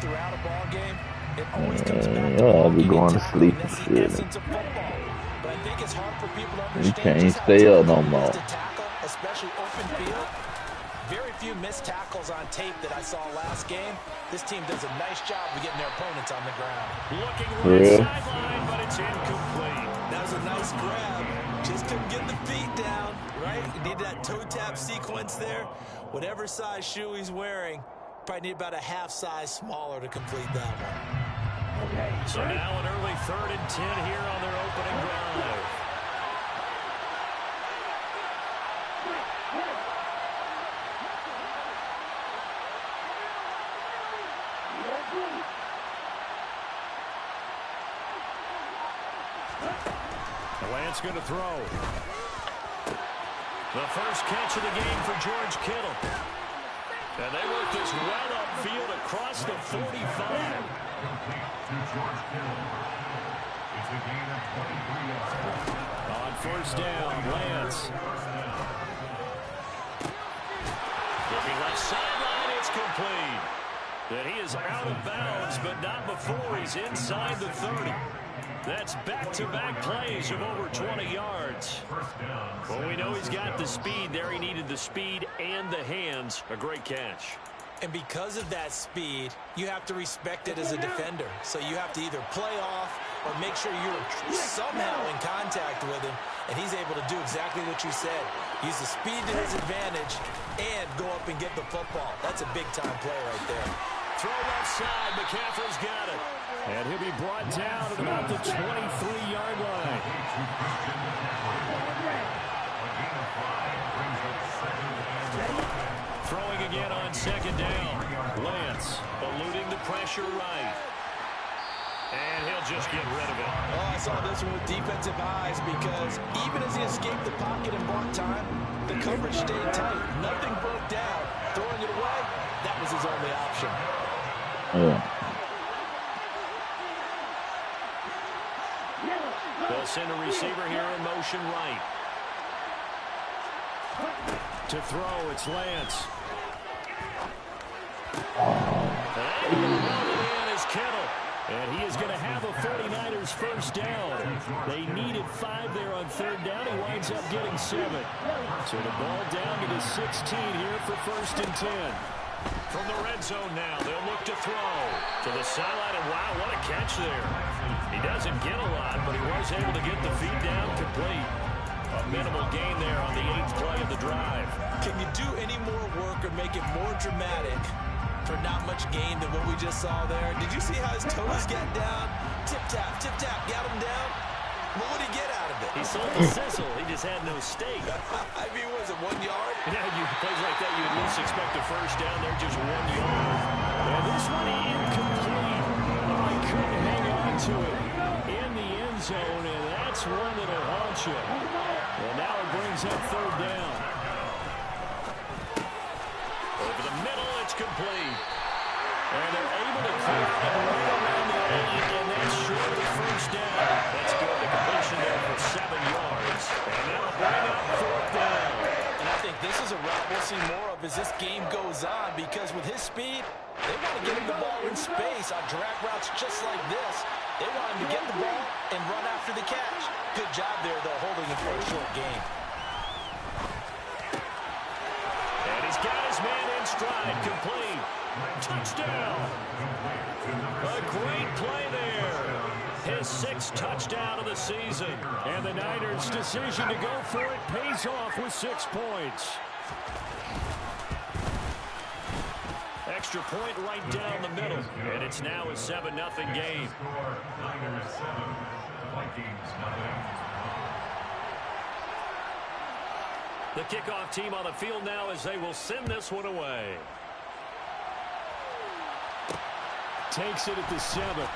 throughout a ball game, it always comes back to I'll be blocking and going to tackling. sleep and That's the shit. essence of football. But I think it's hard for people to You understand can't just how stay up no difficult it is more. to tackle, especially open field. Very few missed tackles on tape that I saw last game. This team does a nice job of getting their opponents on the ground. Looking For right real? sideline, but it's incomplete. That was a nice grab. Just couldn't get the feet down, right? You need that toe tap sequence there. Whatever size shoe he's wearing, probably need about a half size smaller to complete that one. So now an early 3rd and 10 here on their opening drive. Lance going to throw. The first catch of the game for George Kittle. And they work this well upfield across the 45. On first down, Lance. Looking left sideline, it's complete. And he is out of bounds, but not before he's inside the 30. That's back-to-back plays of over 20 yards. Well, we know he's got the speed there. He needed the speed and the hands. A great catch. And because of that speed, you have to respect it as a defender. So you have to either play off or make sure you're somehow in contact with him, and he's able to do exactly what you said. Use the speed to his advantage and go up and get the football. That's a big-time play right there. Throw left side. McCaffrey's got it. And he'll be brought down at about the 23-yard line. Throwing again on second down. Lance eluding the pressure right. And he'll just get rid of it. Oh, I saw this one with defensive eyes because even as he escaped the pocket and bought time, the coverage stayed tight. Nothing broke down. Throwing it away, that was his only option. Yeah. They'll send a receiver here in motion right. To throw, it's Lance. And in is Kittle. And he is going to have a 49ers first down. They needed 5 there on third down. He winds up getting 7. So the ball down to the 16 here for first and 10. From the red zone now, they'll look to throw. To the sideline, and wow, what a catch there. He doesn't get a lot, but he was able to get the feet down complete. A minimal gain there on the 8th play of the drive. Can you do any more work or make it more dramatic for not much gain than what we just saw there? Did you see how his toes got down? Tip-tap, got him down. What would he get out of it? He sold the sizzle. He just had no steak. I mean, was it 1 yard? Yeah, plays like that, you at least expect a first down there, just 1 yard. And this one incomplete. Oh, he couldn't hang on to it in the end zone, and that's one that'll haunt you. And now it brings up third down. Over the middle, it's complete. And they're able to clear it right around the lane, and that's short of the first down. That's good. The completion there for 7 yards. And now bring up fourth down. And I think this is a route we'll see more of as this game goes on, because with his speed, they want to get him the ball in space on drag routes just like this. They want him to get the ball and run after the catch. Good job there, though, holding it for a short game. And he's got his man in stride, complete. Touchdown. A great play there. His 6th touchdown of the season. And the Niners' decision to go for it pays off with 6 points. Extra point right down the middle. And it's now a 7-0 game. Niners 7, Vikings nothing. The kickoff team on the field now as they will send this one away. Takes it at the 7.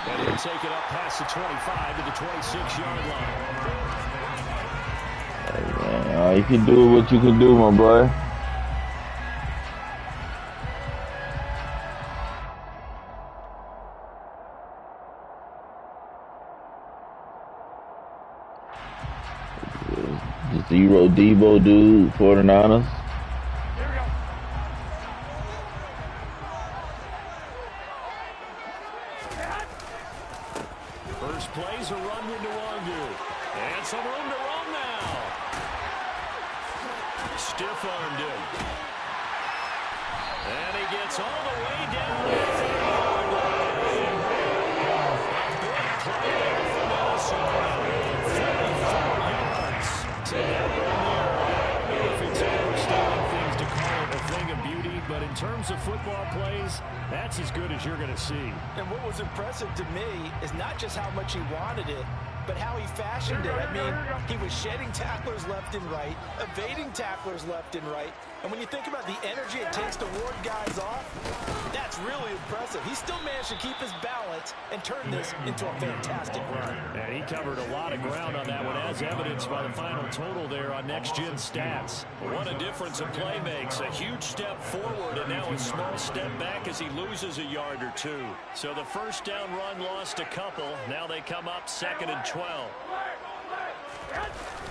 And he'll take it up past the 25 to the 26-yard line. You can do what you can do, my boy. Zero Debo, dude, 49ers. stiff-armed him. And he gets all the way down to the 30-yard line. A big play there for Minnesota. 44 yards. So that run there, I don't know if it's overstating things to call it a thing of beauty, but in terms of football plays, that's as good as you're going to see. And what was impressive to me is not just how much he wanted it, but how he fashioned it. I mean, he was shedding tacklers left and right, evading tacklers left and right. And when you think about the energy it takes to ward guys off, that's really impressive. He still managed to keep his balance and turn this into a fantastic run. And he covered a lot of ground on that one, as evidenced by the final total there on Next Gen Stats. What a difference a play makes. A huge step forward and now a small step back as he loses a yard or two. So the first down run lost a couple. Now they come up 2nd and 12.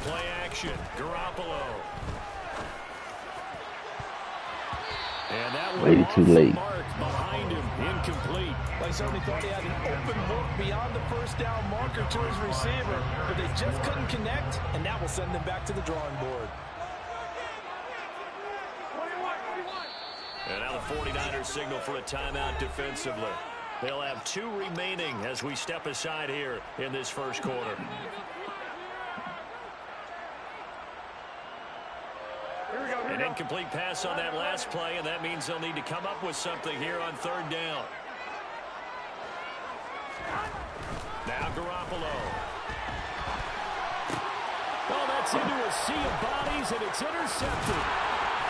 Play action. Garoppolo. And that one Waited too late. Mark behind him, incomplete. They certainly thought he had an open look beyond the first down marker to his receiver, but they just couldn't connect, and that will send them back to the drawing board. And now the 49ers signal for a timeout defensively. They'll have 2 remaining as we step aside here in this first quarter. An incomplete pass on that last play, and that means they'll need to come up with something here on 3rd down. Now Garoppolo. Oh, that's into a sea of bodies, and it's intercepted.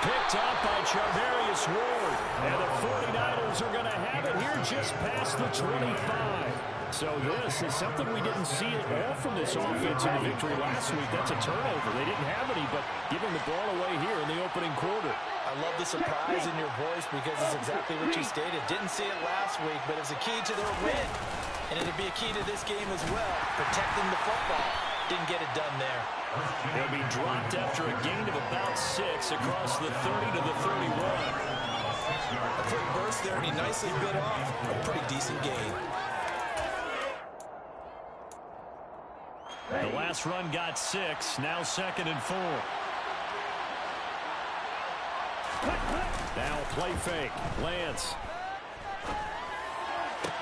Picked up by Charvarius Ward. And the 49ers are going to have it here just past the 25. So this is something we didn't see at all from this offense in the victory last week. That's a turnover. They didn't have any, but giving the ball away here in the opening quarter. I love the surprise in your voice because it's exactly what you stated. Didn't see it last week, but it was a key to their win. And it'll be a key to this game as well, protecting the football. Didn't get it done there. They'll be dropped after a gain of about 6 across the 30 to the 31. A quick burst there, and he nicely bit off a pretty decent gain. The last run got 6, now 2nd and 4. Now play fake. Lance.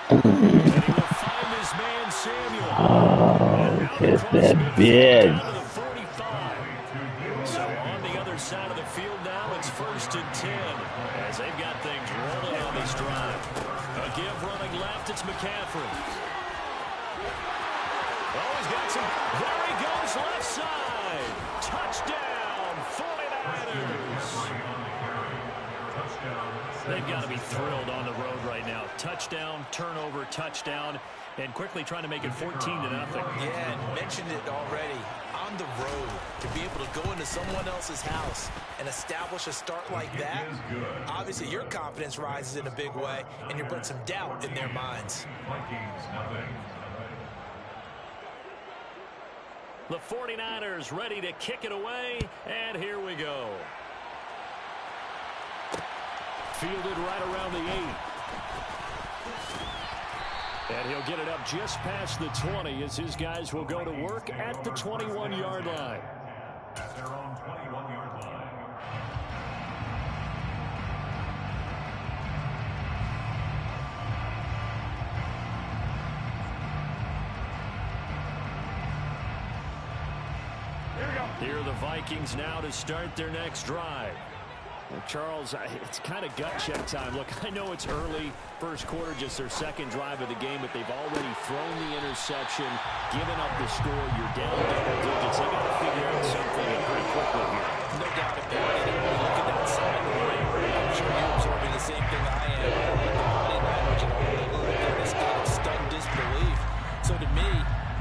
And he will find his man Samuel. Oh, kiss that bitch. Down to the 45. So on the other side of the field now, it's 1st and 10 as they've got things rolling on this drive. A give running left, it's McCaffrey. Oh, he's got some. There he goes, left side. Touchdown, 49ers. They've got to be thrilled on the road right now. Touchdown, turnover, touchdown, and quickly trying to make it 14-0. Yeah, and mentioned it already. On the road, to be able to go into someone else's house and establish a start like that, obviously your confidence rises in a big way, and you put some doubt in their minds. The 49ers ready to kick it away, and here we go. Fielded right around the 8. And he'll get it up just past the 20 as his guys will go to work at the 21-yard line. At their own 21-yard line. Here are the Vikings now to start their next drive. Well, Charles, it's kind of gut check time. Look, I know it's early, first quarter, just their 2nd drive of the game, but they've already thrown the interception, given up the score. You're down double digits. They got to figure out something pretty quickly here. No doubt about it. And when you look at that sideline, I'm sure you're absorbing the same thing I am. I like the body language and all the look in a state of stunned disbelief. So to me,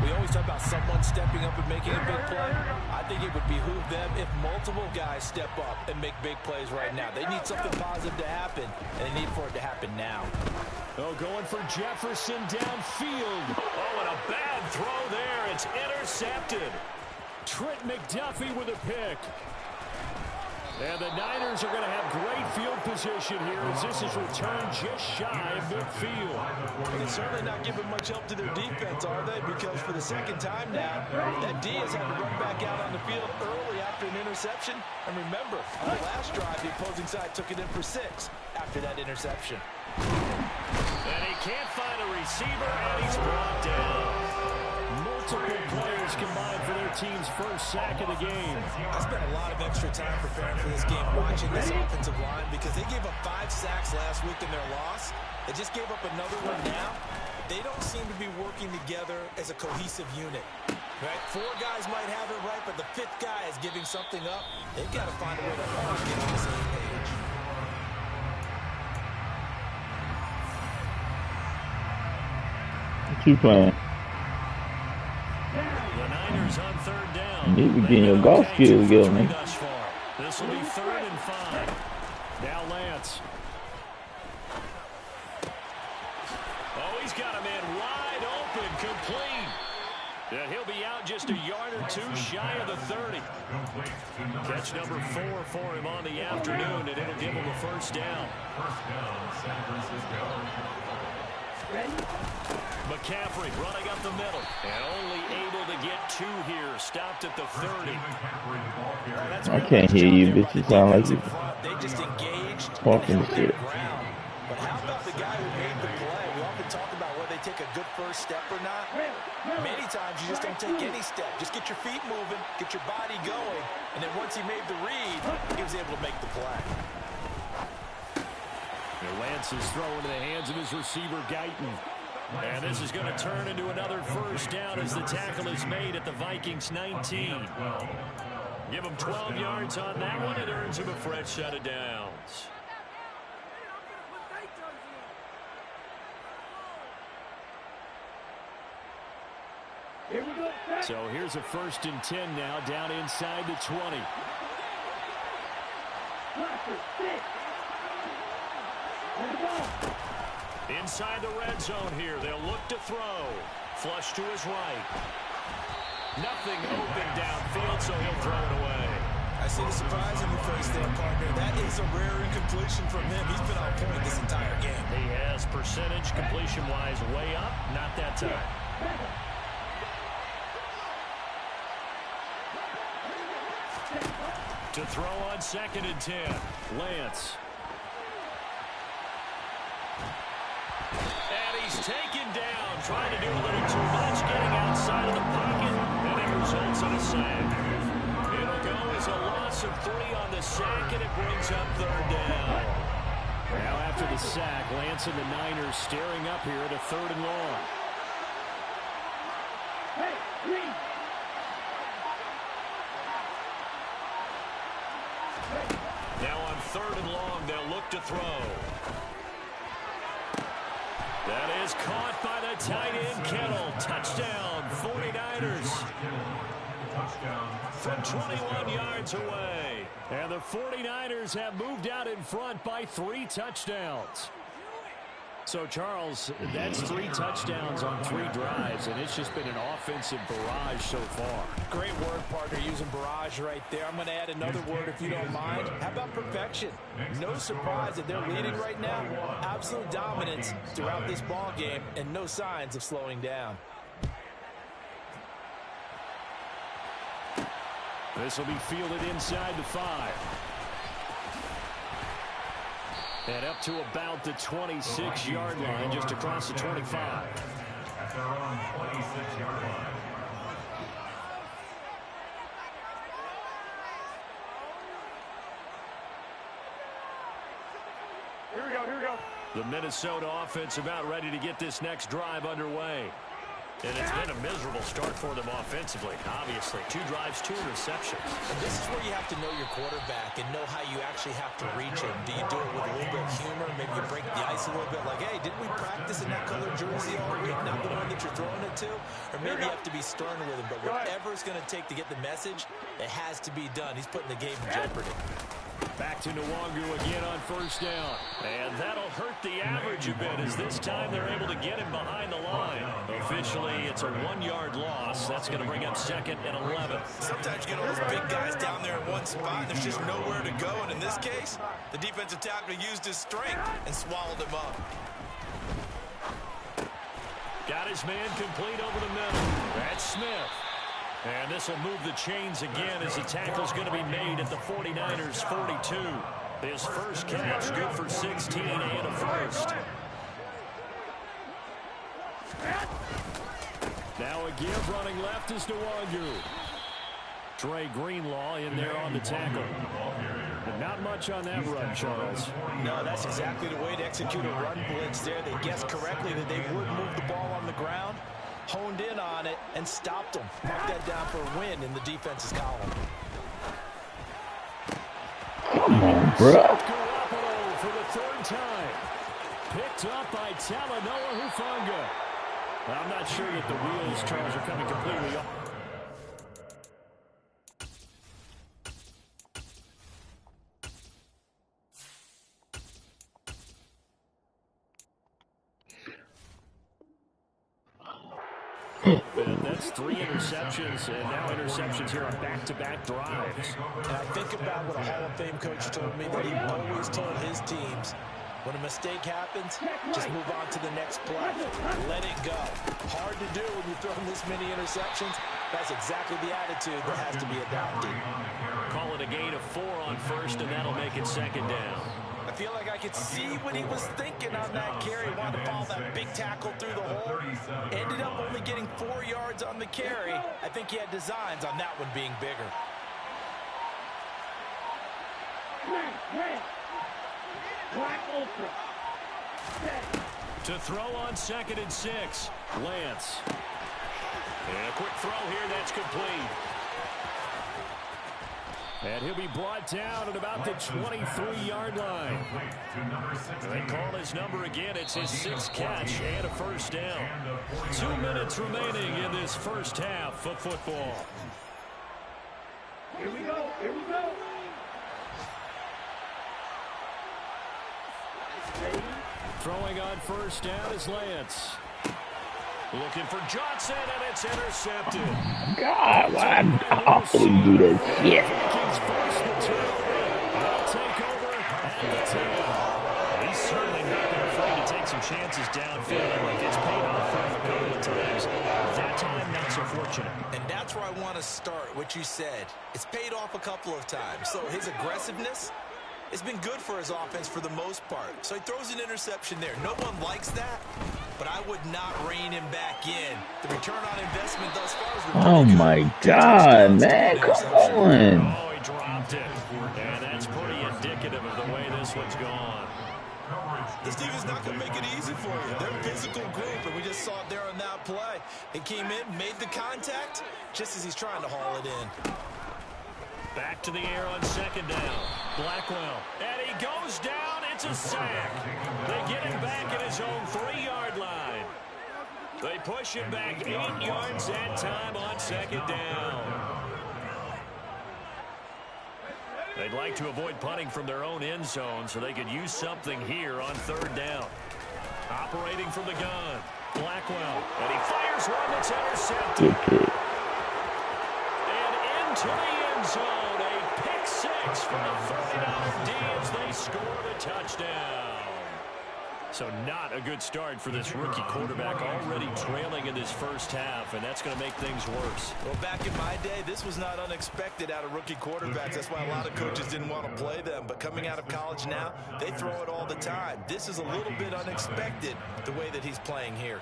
we always talk about someone stepping up and making a big play. I think it would behoove them if multiple guys step up and make big plays right now. They need something positive to happen, and they need for it to happen now. Oh, going for Jefferson downfield. Oh, and a bad throw there. It's intercepted. Trent McDuffie with a pick. And the Niners are going to have great field position here as this is returned just shy of midfield. And they're certainly not giving much help to their defense, are they? Because for the second time now, that D has had to run back out on the field early after an interception. And remember, on the last drive, the opposing side took it in for 6 after that interception. And he can't find a receiver, and he's brought down. Multiple players combined for their team's first sack of the game. I spent a lot of extra time preparing for this game, watching this offensive line, because they gave up 5 sacks last week in their loss. They just gave up another one now. They don't seem to be working together as a cohesive unit. Right? 4 guys might have it right, but the 5th guy is giving something up. They've got to find a way to all get on the same page. What you playing? The Niners on 3rd down. You be getting your golf skills together, man. This will be 3rd and 5. Now Lance. Oh, he's got a man wide open, complete. And he'll be out just a yard or 2 shy of the 30. Catch number 4 for him on the afternoon, and it'll give him a first down. San Francisco. McCaffrey running up the middle and only able to get 2 here. Stopped at the 30. I can't hear you, bitch. You sound like you They just engaged talking shit. But how about the guy who made the play? We often talk about whether they take a good first step or not. Many times you just don't take any step. Just get your feet moving, get your body going, and then once he made the read, he was able to make the play. And Lance is thrown into the hands of his receiver, Guyton. And this is going to turn into another first down as the tackle is made at the Vikings 19. Give him 12 yards on that one. It earns him a fresh set of downs. So here's a 1st and 10 now down inside the 20. Inside the red zone here. They'll look to throw. Flush to his right. Nothing open downfield, so he'll throw it away. I see the surprise in your face there, partner. That is a rare incompletion from him. He's been on point this entire game. He has percentage completion-wise way up. Not that time. To throw on 2nd and 10. Lance. And he's taken down, trying to do a little too much, getting outside of the pocket, and it results in a sack. It'll go as a loss of 3 on the sack, and it brings up 3rd down. Now after the sack, Lance and the Niners staring up here at a 3rd and long. Now on 3rd and long, they'll look to throw. That is caught by the tight end, Kittle. Touchdown, 49ers. From 21 yards away. And the 49ers have moved out in front by 3 touchdowns. So, Charles, that's 3 touchdowns on 3 drives, and it's just been an offensive barrage so far. Great word, partner, using barrage right there. I'm going to add another word if you don't mind. How about perfection? No surprise that they're leading right now. Absolute dominance throughout this ball game, and no signs of slowing down. This will be fielded inside the 5. And up to about the 26-yard line, just across the 25. At their own 26-yard line. Here we go. The Minnesota offense about ready to get this next drive underway. And it's been a miserable start for them offensively, obviously. 2 drives, 2 interceptions. And this is where you have to know your quarterback and know how you actually have to reach him. Do you do it with a little bit of humor? Maybe you break the ice a little bit like, hey, didn't we practice in that color jersey all week? Not the one that you're throwing it to? Or maybe you have to be stern with him. But whatever it's going to take to get the message, it has to be done. He's putting the game in jeopardy. Back back to Nwangu again on first down. And that'll hurt the average a bit as this time they're able to get him behind the line. Officially, it's a 1-yard loss. That's going to bring up 2nd and 11. Sometimes you get all those big guys down there in one spot, and there's just nowhere to go. And in this case, the defensive tackle used his strength and swallowed him up. Got his man complete over the middle. That's Smith. And this will move the chains again as the tackle's going to be made at the 49ers 42. His first catch, good for 16 and a first. Now a give running left is Nwangu. Trey Greenlaw in there on the tackle. But not much on that run, Charles. No, that's exactly the way to execute a run blitz there. They guessed correctly that they would move the ball on the ground, honed in on it, and stopped them. Mark that down for a win in the defense's column. Come on, bro. For the 3rd time. Picked up by Talanoa Hufanga. I'm not sure that the wheels, Charles, are coming completely off. That's 3 interceptions, and now interceptions here on back-to-back drives. And I think about what a Hall of Fame coach told me, that he always told his teams, when a mistake happens, just move on to the next play. Let it go. Hard to do when you're throwing this many interceptions. That's exactly the attitude that has to be adopted. Call it a gain of 4 on first, and that'll make it 2nd down. I feel like I could see what he was thinking on that carry. He wanted to follow that big tackle through the hole. Ended up only getting 4 yards on the carry. I think he had designs on that one being bigger. To throw on 2nd and 6, Lance. And a quick throw here, that's complete. And he'll be brought down at about the 23-yard line. They call his number again. It's his 6th catch and a first down. 2 minutes remaining in this first half of football. Here we go. Here we go. Throwing on first down is Lance. Looking for Johnson, and it's intercepted. God, why I do that shit? Vikings force the turnover. They'll take over at the 10. He's certainly not been afraid to take some chances downfield. Like it's paid off for him a couple of times. That time, not so fortunate. And that's where I want to start, what you said. It's paid off a couple of times. So his aggressiveness has been good for his offense for the most part. So he throws an interception there. No one likes that, but I would not rein him back in. The return on investment thus far is oh my God, man, come on. Oh, he dropped it. And that's pretty indicative of the way this one's gone. This defense is not going to make it easy for you. They're a physical group, and we just saw it there on that play. He came in, made the contact, just as he's trying to haul it in. Back to the air on 2nd down. Blackwell. And he goes down. It's a sack. They get him back at his own 3-yard line. They push him back 8 yards that time on 2nd down. They'd like to avoid punting from their own end zone so they could use something here on 3rd down. Operating from the gun. Blackwell. And he fires one that's intercepted. And into the end zone. A pick 6 from the 49 D as they score the touchdown. So not a good start for this rookie quarterback, already trailing in this first half, and that's going to make things worse. Well, back in my day, this was not unexpected out of rookie quarterbacks. That's why a lot of coaches didn't want to play them. But coming out of college now, they throw it all the time. This is a little bit unexpected, the way that he's playing here.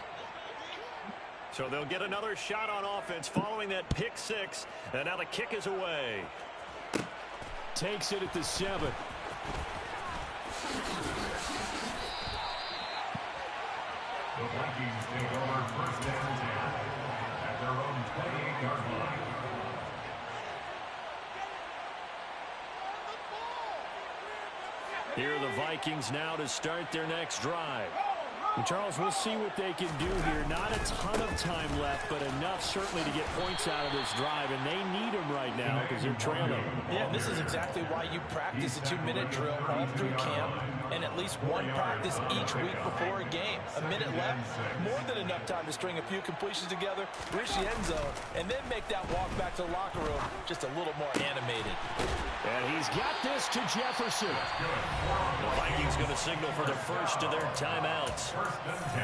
So they'll get another shot on offense following that pick 6, and now the kick is away. Takes it at the 7. The Vikings take over first down 10 at their own 28-yard line. Here are the Vikings now to start their next drive. Charles, we'll see what they can do here. Not a ton of time left, but enough certainly to get points out of this drive, and they need them right now because they're trailing. Yeah, this is exactly why you practice a 2-minute drill all through camp and at least one practice each week before a game. A minute left, more than enough time to string a few completions together, reach the end zone, and then make that walk back to the locker room just a little more animated. And he's got this to Jefferson. The Vikings going to signal for the first of their timeouts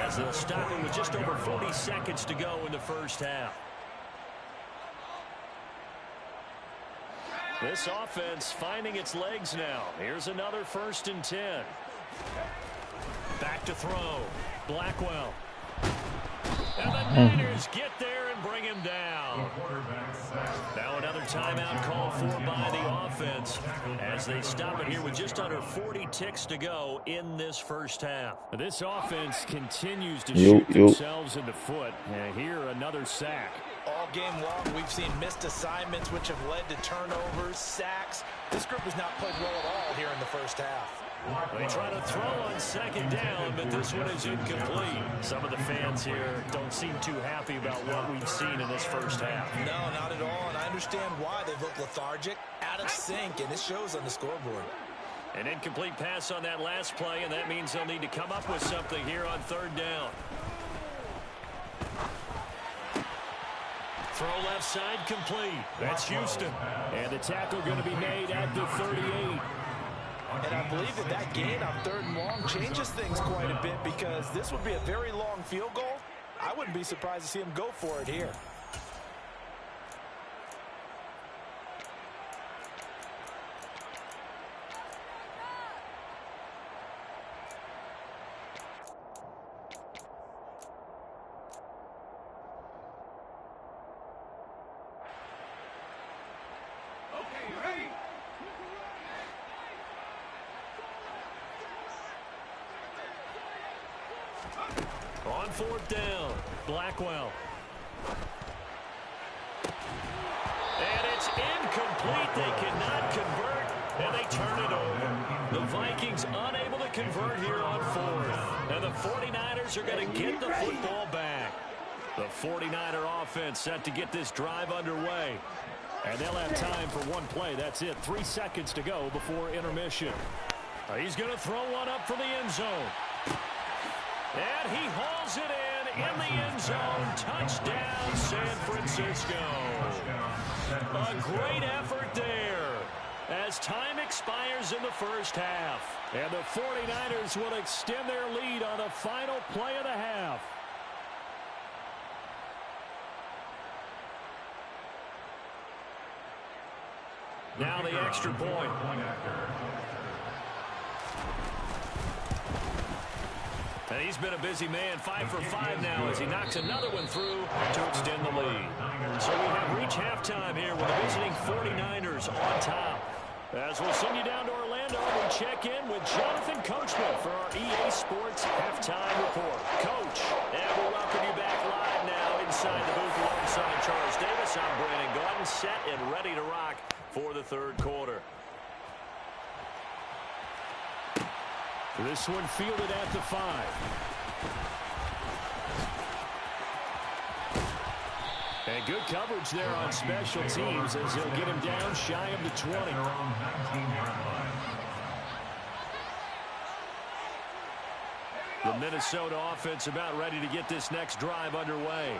as they'll stop it with just over 40 seconds to go in the first half. This offense finding its legs now. Here's another 1st and 10. Back to throw. Blackwell. And the Niners get there and bring him down. Now another timeout called for by the offense as they stop it here with just under 40 ticks to go in this first half. This offense continues to shoot themselves in the foot. And here another sack. All game long, we've seen missed assignments which have led to turnovers, sacks. This group has not played well at all here in the first half. They try to throw on 2nd down, but this one is incomplete. Some of the fans here don't seem too happy about what we've seen in this first half. No, not at all, and I understand why. They've looked lethargic, out of sync, and it shows on the scoreboard. An incomplete pass on that last play, and that means they'll need to come up with something here on 3rd down. Throw left side complete. That's Houston. And the tackle going to be made at the 38. And I believe that gain on 3rd and long changes things quite a bit because this would be a very long field goal. I wouldn't be surprised to see him go for it here. On 4th down, Blackwell. And it's incomplete. They cannot convert, and they turn it over. The Vikings unable to convert here on 4th. And the 49ers are going to get the football back. The 49er offense set to get this drive underway. And they'll have time for one play. That's it. 3 seconds to go before intermission. He's going to throw one up for the end zone. And he hauls it in the end zone. Touchdown, San Francisco. A great effort there as time expires in the first half. And the 49ers will extend their lead on the final play of the half. Now the extra point. And he's been a busy man, 5 for 5 now as he knocks another one through to extend the lead. So we have reached halftime here with the visiting 49ers on top. As we'll send you down to Orlando, we check in with Jonathan Coachman for our EA Sports Halftime Report. Coach, and we'll welcome you back live now inside the booth alongside Charles Davis. I'm Brandon Gordon, set and ready to rock for the 3rd quarter. This one fielded at the 5. And good coverage there on special teams as they'll get him down shy of the 20. The Minnesota offense about ready to get this next drive underway.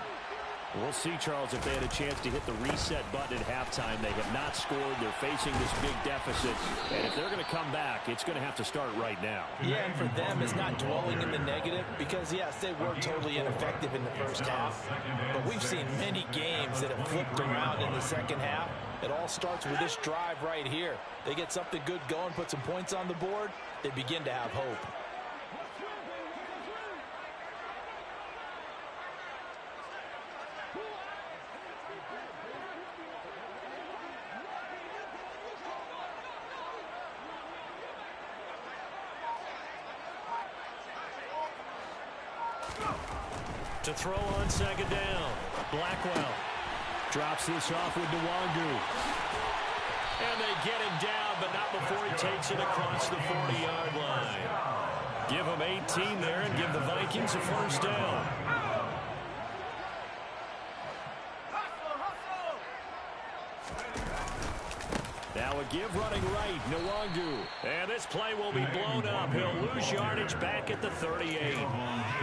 We'll see, Charles, if they had a chance to hit the reset button at halftime. They have not scored. They're facing this big deficit. And if they're going to come back, it's going to have to start right now. Yeah, and for them, it's not dwelling in the negative because, yes, they were totally ineffective in the first half. But we've seen many games that have flipped around in the second half. It all starts with this drive right here. They get something good going, put some points on the board, they begin to have hope. To throw on 2nd down, Blackwell drops this off with Nwangu. And they get him down, but not before he takes it across the 40-yard line. Give them 18 there and give the Vikings a first down. Now a give running right, Nwangu. And this play will be blown up. He'll lose yardage back at the 38.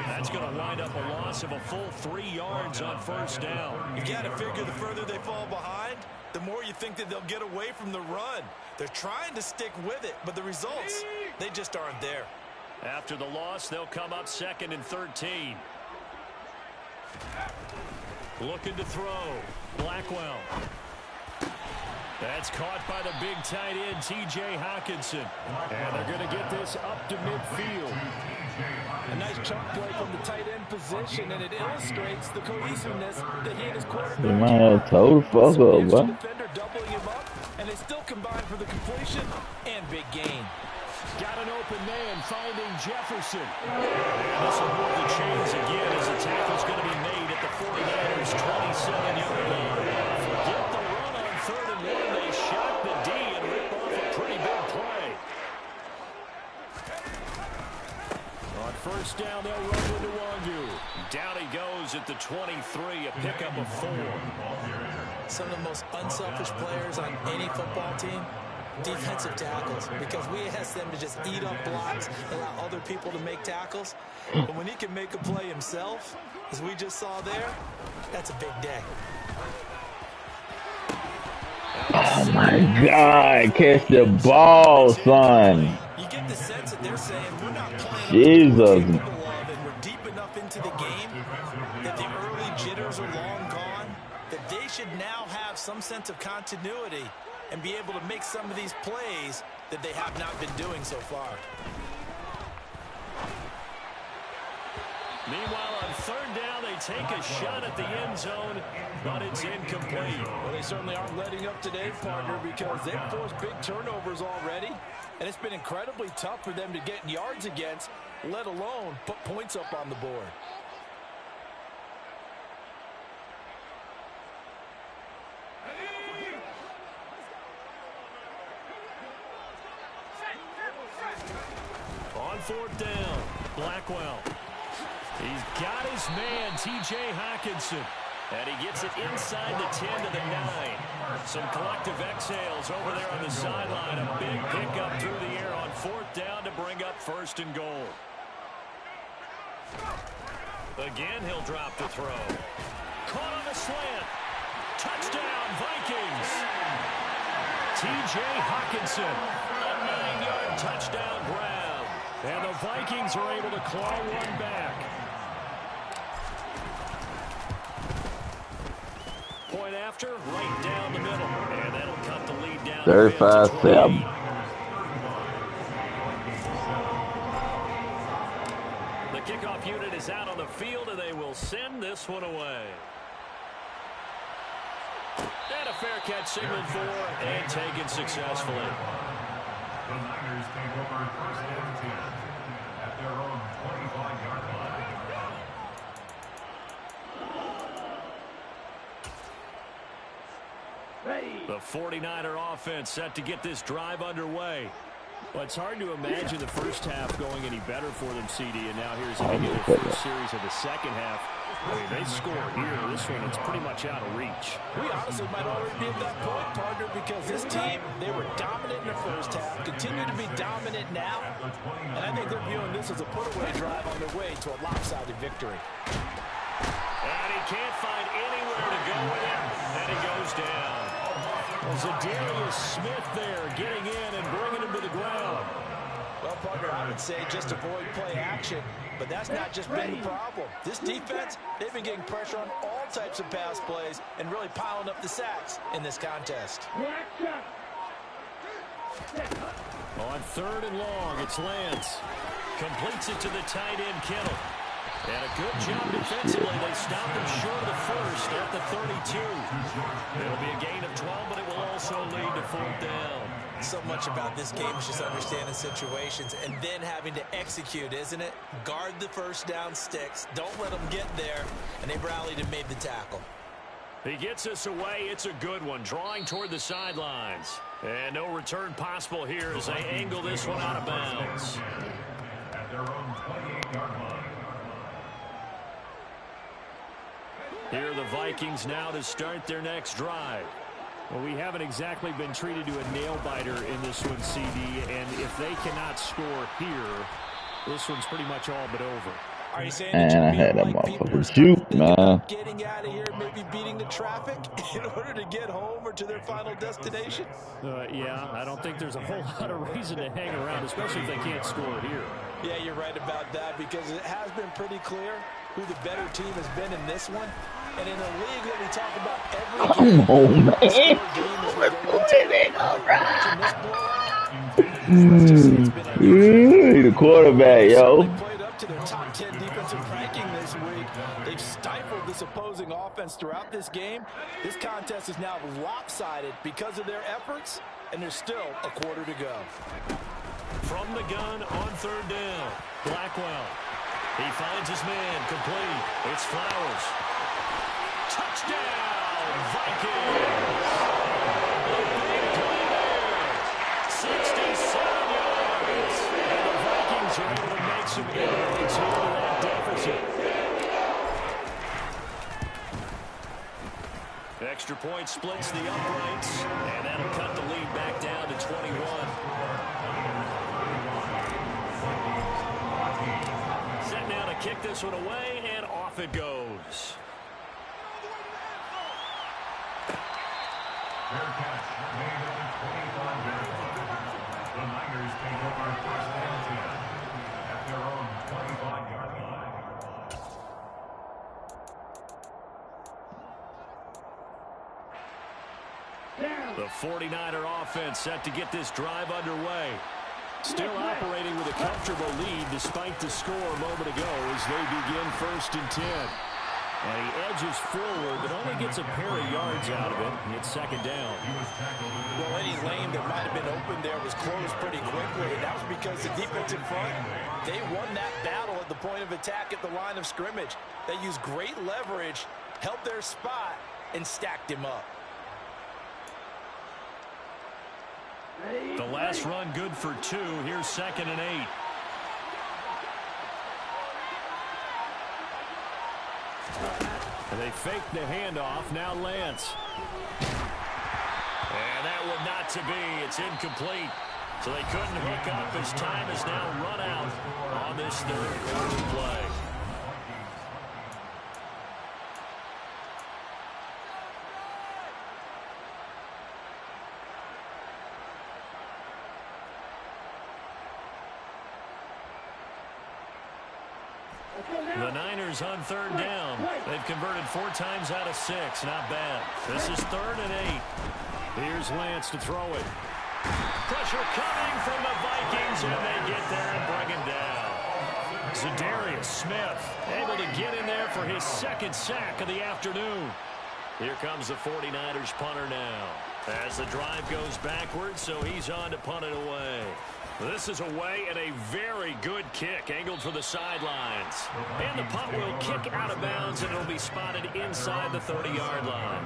That's going to wind up a loss of a full 3 yards on first down. You got to figure the further they fall behind, the more you think that they'll get away from the run. They're trying to stick with it, but the results, they just aren't there. After the loss, they'll come up 2nd and 13. Looking to throw. Blackwell. That's caught by the big tight end, T.J. Hockenson. And they're going to get this up to midfield. A nice chunk play from the tight end position, and it illustrates the cohesiveness that he and his quarterback. They might have told the fuck up, bro. Defender doubling him up, and they still combine for the completion and big gain. Got an open man finding Jefferson. And this will move the chains again as the tackle's going to be made at the 49ers' 27-yard line. Forget the run on 3rd and 1. They shot the D and ripped off a pretty big play. On first down, they'll run with Nwangu. Down he goes at the 23, a pickup of 4. Some of the most unselfish players on any football team, defensive tackles, because we ask them to just eat up blocks, allow other people to make tackles. But when he can make a play himself, as we just saw there, that's a big day. Oh my God, catch the ball, son. You get the sense that they're saying we're not playing Jesus. and we're deep enough into the game that the early jitters are long gone, that they should now have some sense of continuity and be able to make some of these plays that they have not been doing so far. Meanwhile, on 3rd down, they take a shot at the end zone, but it's incomplete. Well, they certainly aren't letting up today, partner, because they've forced big turnovers already, and it's been incredibly tough for them to get yards against, let alone put points up on the board. On 4th down, Blackwell. He's got his man, T.J. Hockenson. And he gets it inside the 10 to the 9. Some collective exhales over there on the sideline. A big pickup through the air on 4th down to bring up 1st and goal. Again, he'll drop to throw. Caught on the slant. Touchdown, Vikings. T.J. Hockenson. A 9-yard touchdown grab. And the Vikings are able to claw one back. Point after, right down the middle. And that'll cut the lead down. 35-7. The kickoff unit is out on the field, and they will send this one away. And a fair catch signaled for and taken successfully. The Niners take over 1st and 10 at their own 25-yard line. The 49er offense set to get this drive underway. Well, it's hard to imagine the first half going any better for them, CD, and now here's into the first series of the second half. I mean, they score here. This one, it's pretty much out of reach. We honestly might already be at that point, partner, because this team, they were dominant in the first half, continue to be dominant now, and I think they're viewing this as a put-away drive on their way to a lopsided victory. And he can't find anywhere to go with it, and he goes down. Zadarius Smith there getting in and bringing him to the ground. Well, partner, I would say just avoid play action, but that's not just been the problem. This defense, they've been getting pressure on all types of pass plays and really piling up the sacks in this contest. On 3rd and long, it's Lance. Completes it to the tight end, Kittle. And a good job defensively. They stopped him short of the first at the 32. It'll be a gain of 12, but it will also lead to 4th down. So much about this game is just understanding situations and then having to execute, isn't it? Guard the first down sticks. Don't let them get there. And they rallied and made the tackle. He gets us away. It's a good one. Drawing toward the sidelines. And no return possible here as they angle this one out of bounds. at their own 28-yard line. Here are the Vikings now to start their next drive. Well, we haven't exactly been treated to a nail-biter in this one, CD, and if they cannot score here, this one's pretty much all but over. Are you saying Man, I had that motherfucker juke, man. getting out of here, maybe beating the traffic in order to get home or to their final destination? Yeah, I don't think there's a whole lot of reason to hang around, especially if they can't score here. Yeah, you're right about that because it has been pretty clear who the better team has been in this one. And in a league that we talk about every game, Come on, man. The quarterback, yo. Played up to their top 10 defensive ranking this week. They've stifled this opposing offense throughout this game. This contest is now lopsided because of their efforts, and there's still a quarter to go. From the gun on third down, Blackwell. He finds his man, complete. It's Flowers. Touchdown, Vikings! A big play there. 67 yards. And the Vikings are able to make some inroads here to that deficit. Extra point splits the uprights, and that'll cut the lead back down to 21. Set now to kick this one away, and off it goes. Fair catch made at the 25-yard line. The Niners take over first and 10 at their own 25-yard line. The 49er offense set to get this drive underway. Still operating with a comfortable lead despite the score a moment ago as they begin first and 10. And he edges forward, but only gets a pair of yards out of it, and it's second down. Well, any lane that might have been open there was closed pretty quickly, and that was because the defensive front, they won that battle at the point of attack at the line of scrimmage. They used great leverage, held their spot, and stacked him up. The last run good for 2. Here's 2nd and 8. And they fake the handoff. Now Lance. And that one not to be. It's incomplete. So they couldn't hook up as time is now run out on this third quarter play. The Niners on third down. They've converted 4 times out of 6. Not bad. This is 3rd and 8. Here's Lance to throw it. Pressure coming from the Vikings, and they get there and bring him down. Zadarius Smith able to get in there for his 2nd sack of the afternoon. Here comes the 49ers punter now. As the drive goes backwards, so he's on to punt it away. This is away and a very good kick angled for the sidelines. And the punt will kick out of bounds, and it'll be spotted inside the 30-yard line.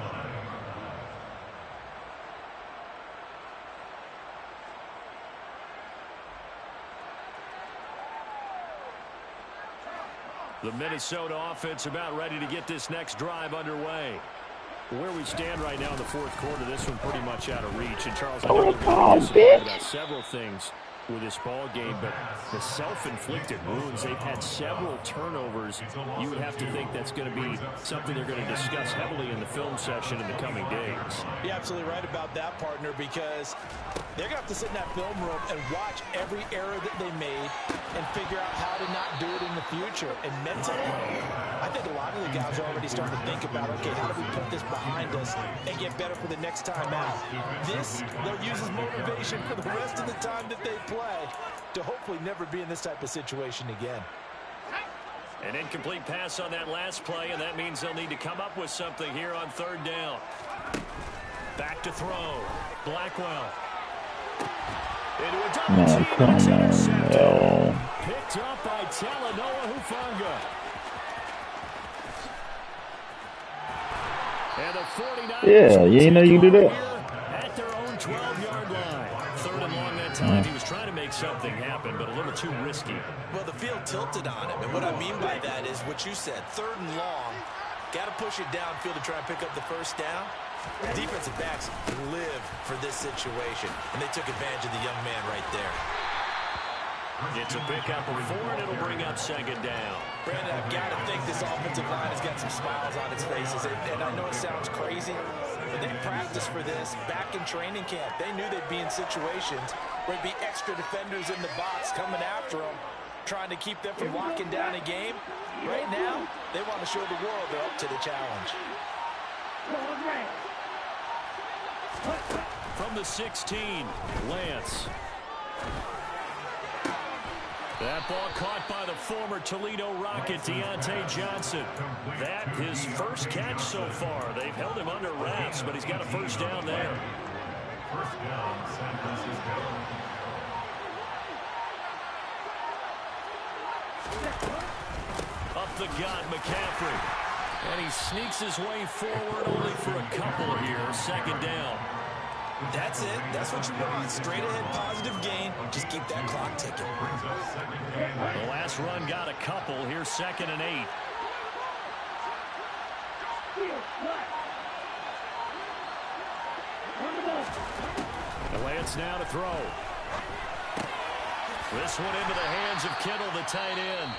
The Minnesota offense about ready to get this next drive underway. Where we stand right now in the 4th quarter, this one pretty much out of reach. And Charles, I know we're disappointed about several things with this ball game, but the self-inflicted wounds, they've had several turnovers. You would have to think that's going to be something they're going to discuss heavily in the film session in the coming days. You're absolutely right about that, partner, because they're going to have to sit in that film room and watch every error that they made and figure out how to not do it in the future. And mentally, I think a lot of the guys are already starting to think about, okay, how do we put this behind us and get better for the next time out? This, they'll use as motivation for the rest of the time that they play to hopefully never be in this type of situation again. An incomplete pass on that last play, and that means they'll need to come up with something here on 3rd down. Back to throw. Blackwell. Into a double team. It's intercepted. Picked up by Talanoa Hufanga. And the 49ers. Yeah, you ain't know you can do that. At their own 12-yard line. 3rd and long. that time, he was trying to make something happen, but a little too risky. Well, the field tilted on him, and what I mean by that is what you said, 3rd and long. Got to push it downfield to try and pick up the first down. Defensive backs live for this situation, and they took advantage of the young man right there. It's a pickup of 4, and it'll bring up 2nd down. Brandon, I've got to think this offensive line has got some smiles on its faces, and I know it sounds crazy, but they practiced for this back in training camp. They knew they'd be in situations where there'd be extra defenders in the box coming after them, trying to keep them from locking down a game. Right now, they want to show the world they're up to the challenge. From the 16, Lance. That ball caught by the former Toledo Rocket, Deontay Johnson. That his first catch so far. They've held him under wraps, but he's got a first down there. First down, San Francisco. Up the gut, McCaffrey. And he sneaks his way forward only for a couple here. 2nd down. That's it. That's what you want. Straight ahead, positive gain. Just keep that clock ticking. The last run got a couple. Here's 2nd and 8. The Lance now to throw. This one into the hands of Kittle, the tight end.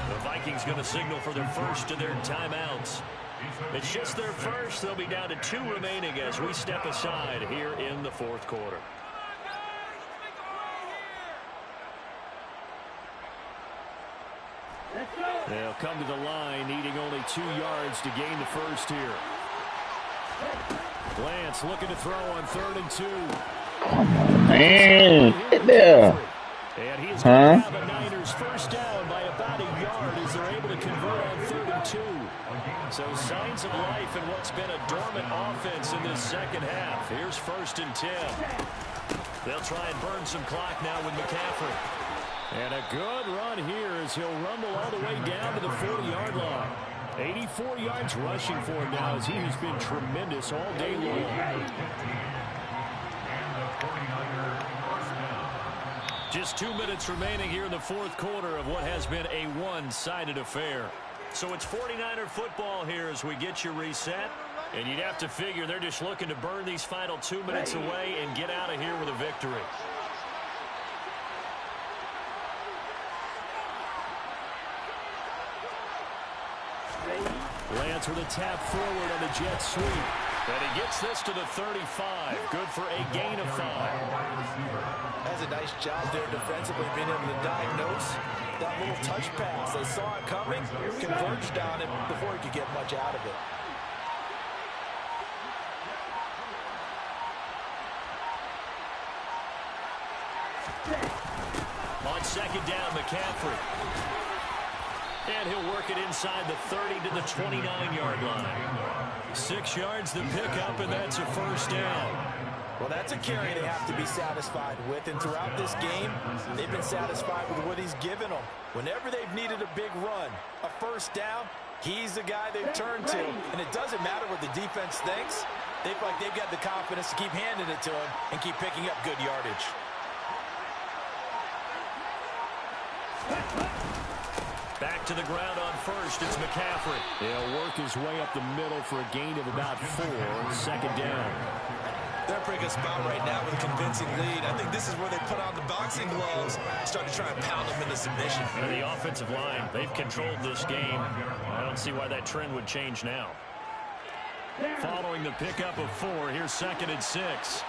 The Vikings going to signal for their first of their timeouts. It's just their first. They'll be down to 2 remaining as we step aside here in the 4th quarter. They'll come to the line, needing only 2 yards to gain the first here. Lance looking to throw on 3rd and 2. Come on, man. Get there. And he's going to have a Niners first down by about a yard as they're able to convert on 3rd and 2. So signs of life in what's been a dormant offense in this second half. Here's 1st and 10. They'll try and burn some clock now with McCaffrey. And a good run here as he'll rumble all the way down to the 40-yard line. 84 yards rushing for him now as he has been tremendous all day long. Just 2 minutes remaining here in the 4th quarter of what has been a one-sided affair. So it's 49er football here as we get you reset. And you'd have to figure they're just looking to burn these final 2 minutes away and get out of here with a victory. Lance with a tap forward on the jet sweep. And he gets this to the 35. Good for a gain of 5. That's a nice job there defensively, being able to diagnose that little touch pass. They saw it coming, converged on him before he could get much out of it. On 2nd down, McCaffrey. And he'll work it inside the 30 to the 29-yard line. 6 yards the pickup, and that's a first down. Well, that's a carry they have to be satisfied with, and throughout this game, they've been satisfied with what he's given them. Whenever they've needed a big run, a first down, he's the guy they've turned to. And it doesn't matter what the defense thinks. They feel like they've got the confidence to keep handing it to him and keep picking up good yardage. Back to the ground on 1st, it's McCaffrey. He'll work his way up the middle for a gain of about 4, 2nd down. They're in a pretty good spot right now with a convincing lead. I think this is where they put on the boxing gloves, start to try and pound them into submission. And the offensive line, they've controlled this game. I don't see why that trend would change now. Following the pickup of 4, here's 2nd and 6.